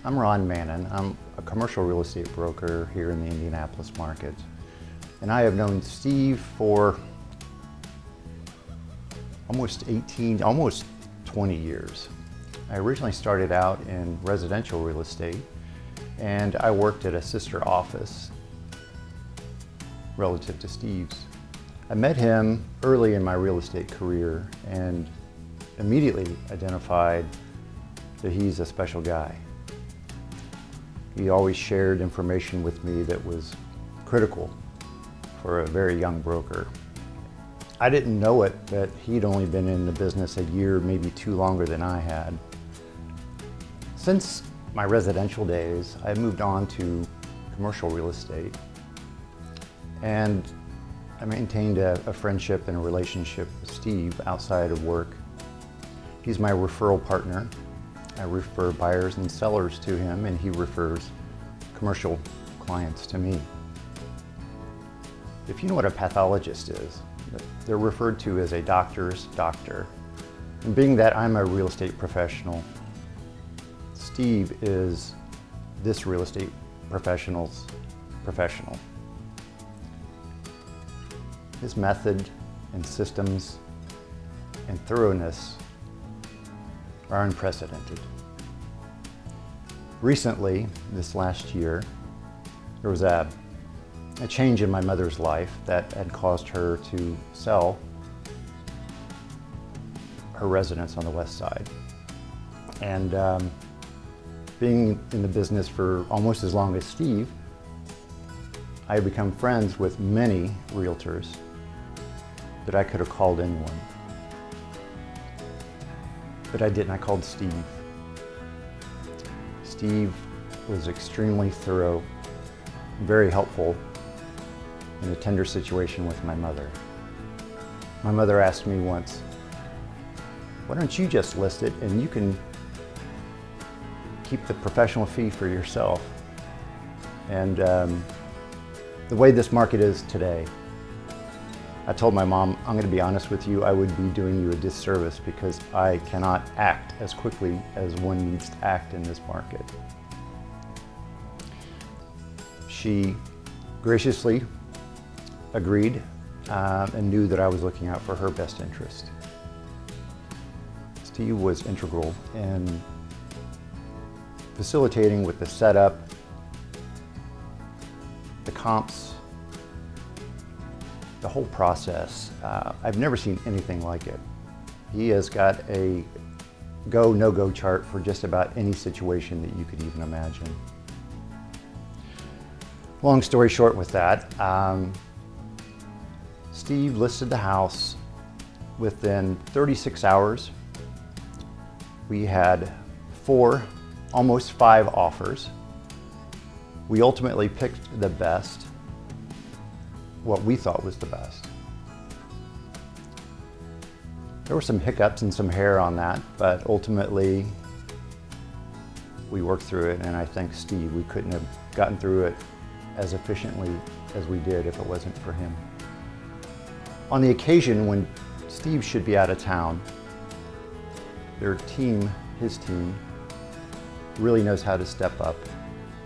I'm Ron Mannon. I'm a commercial real estate broker here in the Indianapolis market. And I have known Steve for almost 20 years. I originally started out in residential real estate, and I worked at a sister office relative to Steve's. I met him early in my real estate career and immediately identified that he's a special guy. He always shared information with me that was critical for a very young broker. I didn't know it, but he'd only been in the business a year, maybe two longer than I had. Since my residential days, I moved on to commercial real estate, and I maintained a friendship and a relationship with Steve outside of work. He's my referral partner. I refer buyers and sellers to him, and he refers commercial clients to me. If you know what a pathologist is, they're referred to as a doctor's doctor. And being that I'm a real estate professional, Steve is this real estate professional's professional. His method and systems and thoroughness are unprecedented. Recently, this last year, there was a change in my mother's life that had caused her to sell her residence on the west side. And being in the business for almost as long as Steve, I had become friends with many realtors that I could have called anyone. But I didn't. I called Steve. Steve was extremely thorough, very helpful in a tender situation with my mother. My mother asked me once, "Why don't you just list it and you can keep the professional fee for yourself?" And the way this market is today, I told my mom, I'm going to be honest with you, I would be doing you a disservice because I cannot act as quickly as one needs to act in this market. She graciously agreed and knew that I was looking out for her best interest. Steve was integral in facilitating with the setup, the comps, the whole process. I've never seen anything like it. He has got a go, no-go chart for just about any situation that you could even imagine. Long story short with that, Steve listed the house within 36 hours. We had almost five offers. We ultimately picked the best, what we thought was the best. There were some hiccups and some hair on that, but ultimately we worked through it, and I thank Steve. We couldn't have gotten through it as efficiently as we did if it wasn't for him. On the occasion when Steve should be out of town, his team, really knows how to step up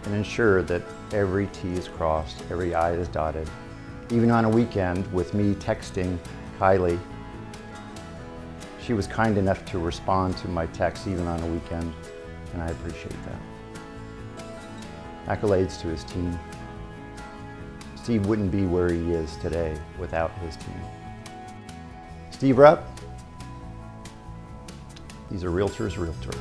and ensure that every T is crossed, every I is dotted. Even on a weekend with me texting Kylie, she was kind enough to respond to my text even on a weekend, and I appreciate that. Accolades to his team. Steve wouldn't be where he is today without his team. Steve Rupp, he's a realtor's realtor.